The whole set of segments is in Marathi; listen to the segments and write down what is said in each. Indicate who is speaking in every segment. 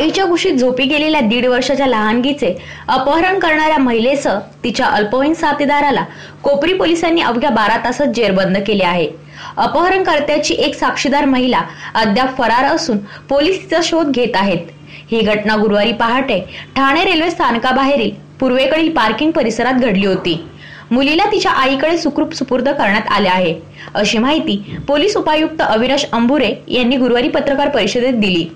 Speaker 1: आईच्या कुशीत झोपी गेलेल्या 1.5 वर्षाच्या लहानगीचे अपहरण करणाऱ्या महिलेसह तिच्या अल्पवयीन साथीदाराला कोपरी पोलिसांनी अवघ्या 12 तासात जेरबंद केले आहे। अपहरणकर्त्याची एक साक्षीदार महिला अद्याप फरार असून पोलीस तिचा शोध घेत आहेत। ही घटना गुरुवारी पहाटे ठाणे रेल्वे स्थानकाबाहेरील पूर्वेकडील पार्किंग परिसरात घडली होती। मुलीला तिच्या आईकडे सुखरूप सुपूर्द करण्यात आले आहे, अशी माहिती पोलीस उपायुक्त अविनाश अंबुरे यांनी गुरुवारी पत्रकार परिषदेत दिली।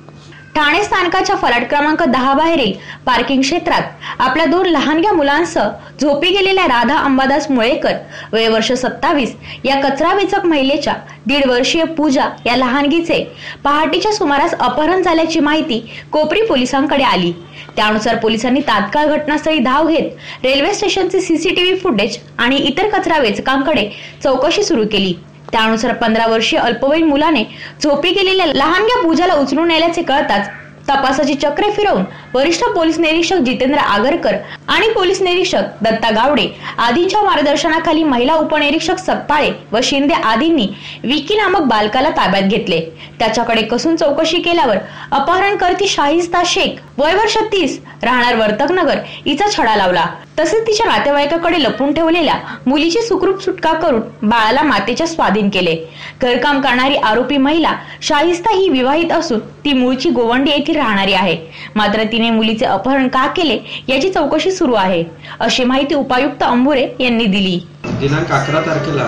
Speaker 1: ठाणे स्थानकाच्या फलाट क्रमांक 10 बाहेरील पार्किंग क्षेत्रात आपल्या 2 लहानग्या मुलांसह झोपी गेलेल्या राधा अंबादास मुळेकर वय वर्ष 27 या कचरा वेचक महिलेच्या 1.5 वर्षीय पूजा या लहानगीचे पहाटेच्या सुमारास अपहरण झाल्याची माहिती कोपरी पोलिसांकडे आली। त्यानुसार पोलिसांनी तात्काळ घटनास्थळी धाव घेत रेल्वे स्टेशनचे सीसीटीव्ही फुटेज आणि इतर कचरा वेचकांकडे चौकशी सुरू केली। त्यानुसार 15 वर्षीय अल्पवयीन मुलाने झोपी गेलेल्या लहानग्या पूजाला उचलून नेल्याचे कळताच तपासाची चक्रे फिरवून वरिष्ठ पोलीस निरीक्षक जितेंद्र आगरकर आणि पोलीस निरीक्षक दत्ता गावडे आदींच्या मार्गदर्शनाखाली महिला उपनिरीक्षक सकपाळे व शिंदे आदींनी विकी नामक बालकाला ताब्यात घेतले। त्याच्याकडे कसून चौकशी केल्यावर अपहरणकर्ती शाहिस्ता शेख वय वर्ष 30 राहणार वर्तकनगर हिचा छडा लावला। तसेच तिच्या नातेवाईकाकडे लपून ठेवलेल्या मुलीची सुखरूप सुटका करून बाळाला मातेच्या स्वाधीन केले। घरकाम करणारी आरोपी महिला शाहिस्ता ही विवाहित असून ती मूळची गोवंडी येथील राहणारी आहे। मात्र तिने मुलीचे अपहरण का केले याची चौकशी सुरू आहे, अशी माहिती उपायुक्त अंबुरे यांनी दिली।
Speaker 2: दिनांक 11 तारखेला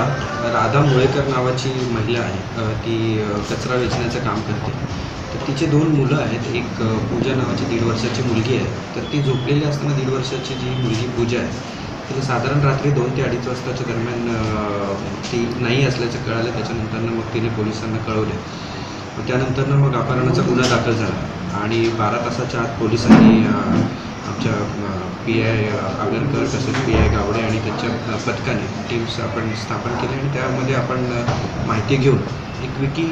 Speaker 2: राधा मुळेकर नावाची महिला आहे, ती कचरा वेचण्याचं काम करते। तर तिचे 2 मुलं आहेत, एक पूजा नावाची 1.5 वर्षाची मुलगी आहे। तर ती झोपलेली असताना 1.5 वर्षाची जी मुलगी पूजा आहे तिला साधारण रात्री 2 ते 2:30 वाजताच्या दरम्यान ती नाही असल्याचं कळालं। त्याच्यानंतर मग तिने पोलिसांना कळवले। त्यानंतर मग अपहरणाचा गुन्हा दाखल झाला आणि 12 तासाच्या आत पोलिसांनी आमच्या PI आगरकर तसेच PI गावडे आणि त्यांच्या पथकाने टीम्स आपण स्थापन केली आणि त्यामध्ये आपण माहिती घेऊन एक विकी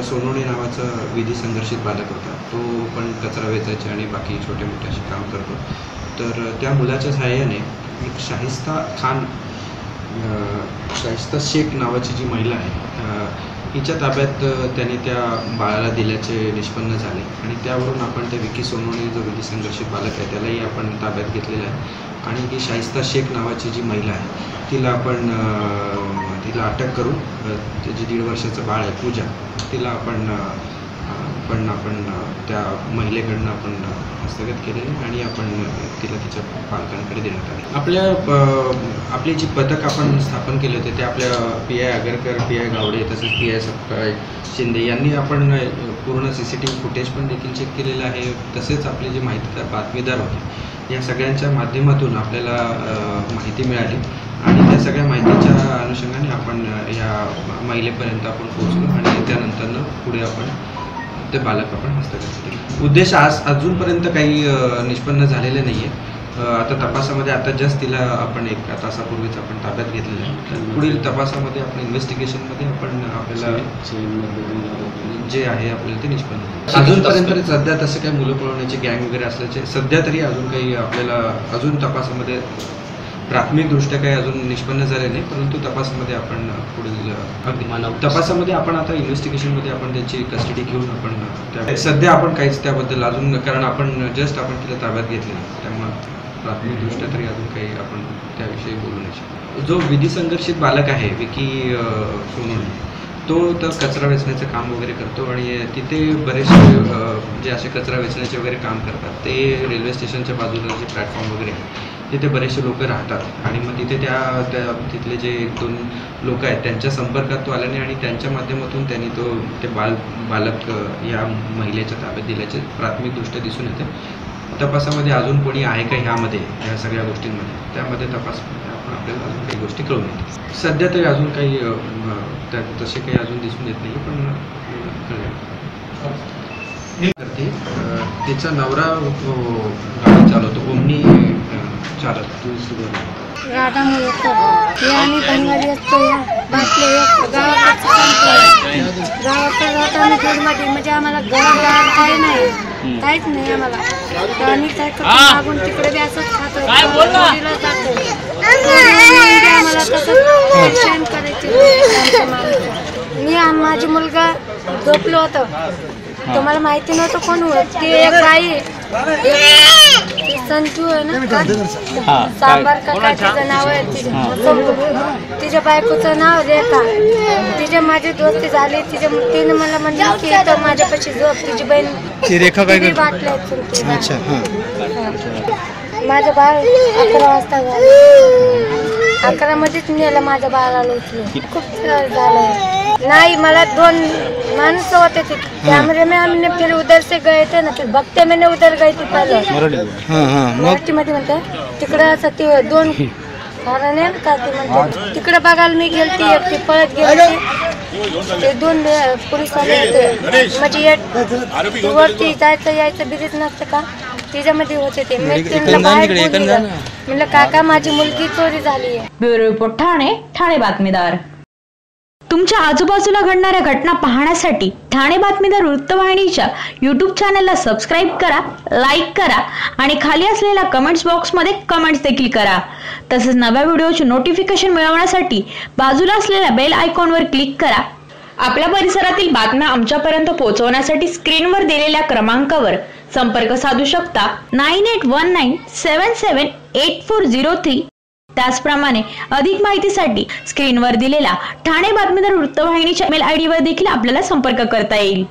Speaker 2: सोनवणे नावाचा विधी संघर्षित बालक होता, तो पण कचरा वेचायचे आणि बाकी छोटे मोठे असे काम करतो। तर त्या मुलाच्या सहाय्याने एक शाहिस्ता शेख नावाची जी महिला आहे हिच्या ताब्यात त्यांनी त्या बाळाला दिल्याचे निष्पन्न झाले आणि त्यावरून आपण त्या विकी सोनवणे जो विधी संघर्षित बालक आहे त्यालाही आपण ताब्यात घेतलेला आहे। आणि ही शाहिस्ता शेख नावाची जी महिला आहे तिला अटक करून त्याची 1.5 वर्षाचं बाळ आहे पूजा, तिला आपण त्या महिलेकडनं आपण हस्तगत केलेली आणि आपण तिला तिच्या पालकांकडे देण्यात आले। आपली जी पथक आपण स्थापन केले होते ते आपल्या PI आगरकर, PI गावडे तसेच PI सकपाळे शिंदे यांनी आपण पूर्ण CCTV फुटेज पण देखील चेक केलेलं आहे। तसेच आपले जे माहितीदार बातमीदार होते या सगळ्यांच्या माध्यमातून आपल्याला माहिती मिळाली आणि त्या सगळ्या माहितीच्या अनुषंगाने आपण या महिलेपर्यंत आपण पोहोचलो आणि त्यानंतर पुढे आपण ते बालक आपण हस्तगत केले। उद्देश अजूनपर्यंत काही निष्पन्न झालेले नाही आहे। आता तपासामध्ये आता जस्ट तिला आपण 1 तासापूर्वीच आपण ताब्यात घेतलेलं आहे। पुढील तपासामध्ये आपण इन्व्हेस्टिगेशनमध्ये आपण आपल्याला जे आहे आपल्याला ते निष्पन्न अजूनपर्यंत सध्या तसं काही मुलं पळवण्याची गँग वगैरे असल्याचे सध्या तरी अजून काही आपल्याला अजून तपासामध्ये प्राथमिकदृष्ट्या काही अजून निष्पन्न झाले नाही, परंतु तपासामध्ये आपण पुढील तपासामध्ये आपण आता इन्व्हेस्टिगेशनमध्ये आपण त्याची कस्टडी घेऊन आपण सध्या आपण काहीच त्याबद्दल अजून, कारण आपण जस्ट आपण तिला ताब्यात घेतले त्यामुळे प्राथमिकदृष्ट्या तरी अजून काही आपण त्याविषयी बोलू नाही शकतो। जो विधी संघर्षित बालक आहे विकी सोनवणे तो तर कचरा वेचण्याचं काम वगैरे करतो आणि तिथे बरेचसे जे असे कचरा वेचण्याचे वगैरे काम करतात ते रेल्वे स्टेशनच्या बाजूला जे प्लॅटफॉर्म वगैरे आहे तिथे बरेचसे लोक राहतात आणि मग तिथे तिथले जे 1-2 लोक आहेत त्यांच्या संपर्कात तो आल्याने आणि त्यांच्या माध्यमातून त्यांनी ते बालक या महिलेच्या ताब्यात दिल्याचे प्राथमिकदृष्ट्या दिसून येते। तपासामध्ये अजून कोणी आहे का ह्यामध्ये या सगळ्या गोष्टींमध्ये त्यामध्ये तपासामध्ये आपण आपल्याला अजून काही गोष्टी कळून येतील। सध्या तरी अजून काही तसे काही अजून दिसून येत नाही, पण करते तिचा नवरा गाडी चालवतो ओमनी चालत
Speaker 3: राधा मुळेकर आणि बंगाली असतो या बाटले गावाकडे जाताना खेडमध्ये म्हणजे आम्हाला गावात काही नाही, काहीच नाही आम्हाला। आणि काय करतो मागून तिकडे बी असंच खातो आम्हाला तसंच करायचे। मी आणि माझी मुलगा झोपलो होतो तो मला माहिती नव्हतं कोण होत. ती एक बाई ती संजू आहे ना, सांबार का काय तिचं नाव आहे, तिच्या बायकोचं नाव रेखा. तिच्या माझी दोस्ती झाली. तिने मला म्हणजे की इथं माझ्यापाशी झोप. तिची बहीण
Speaker 4: रेखा काय
Speaker 3: बाटल्या.
Speaker 4: अच्छा.
Speaker 3: माझं बाळ 11 वाजता झालं. 11 मध्येच नेलं माझ्या बाळाला उचलून. खूप त्रास झालाय. नाही, मला 2 माणसं होते ते कॅमेरे में. हमने फिर उधर से गए थे ना, फिर भक्ते मैंने उधर गई थी पहले. मराठीमध्ये म्हणते तिकडं असं ते 2 कारण आहे का ते म्हणते तिकडे बघायला मी गेलती. एकटी पळत गेली. ते 2 पोलीसवाले होते. म्हणजे वरती जायचं यायचं बिरीच नसतं का, तिच्यामध्ये होते ते. मी त्यांना बाहेर बोलली. म्हणलं काका माझी मुलगी चोरी झाली आहे.
Speaker 1: ब्युरो रिपोर्ट ठाणे बातमीदार. तुमच्या आजूबाजूला घडणाऱ्या घटना पाहण्यासाठी ठाणे बातमीदार वृत्तवाहिनीच्या YouTube चॅनलला सबस्क्राईब करा, लाईक करा आणि खाली असलेल्या कमेंट्स बॉक्समध्ये कमेंट्स देखील करा. तसेच नव्या व्हिडिओचे नोटिफिकेशन मिळवण्यासाठी बाजूला असलेल्या बेल आयकॉनवर क्लिक करा. आपल्या परिसरातील बातम्या आमच्यापर्यंत पोहोचवण्यासाठी स्क्रीनवर दिलेल्या क्रमांकावर संपर्क साधू शकता. 9819778403. त्याचप्रमाणे अधिक माहितीसाठी स्क्रीनवर दिलेला ठाणे बातमीदार वृत्तवाहिनीच्या मेल आयडी वर देखील आपल्याला संपर्क करता येईल.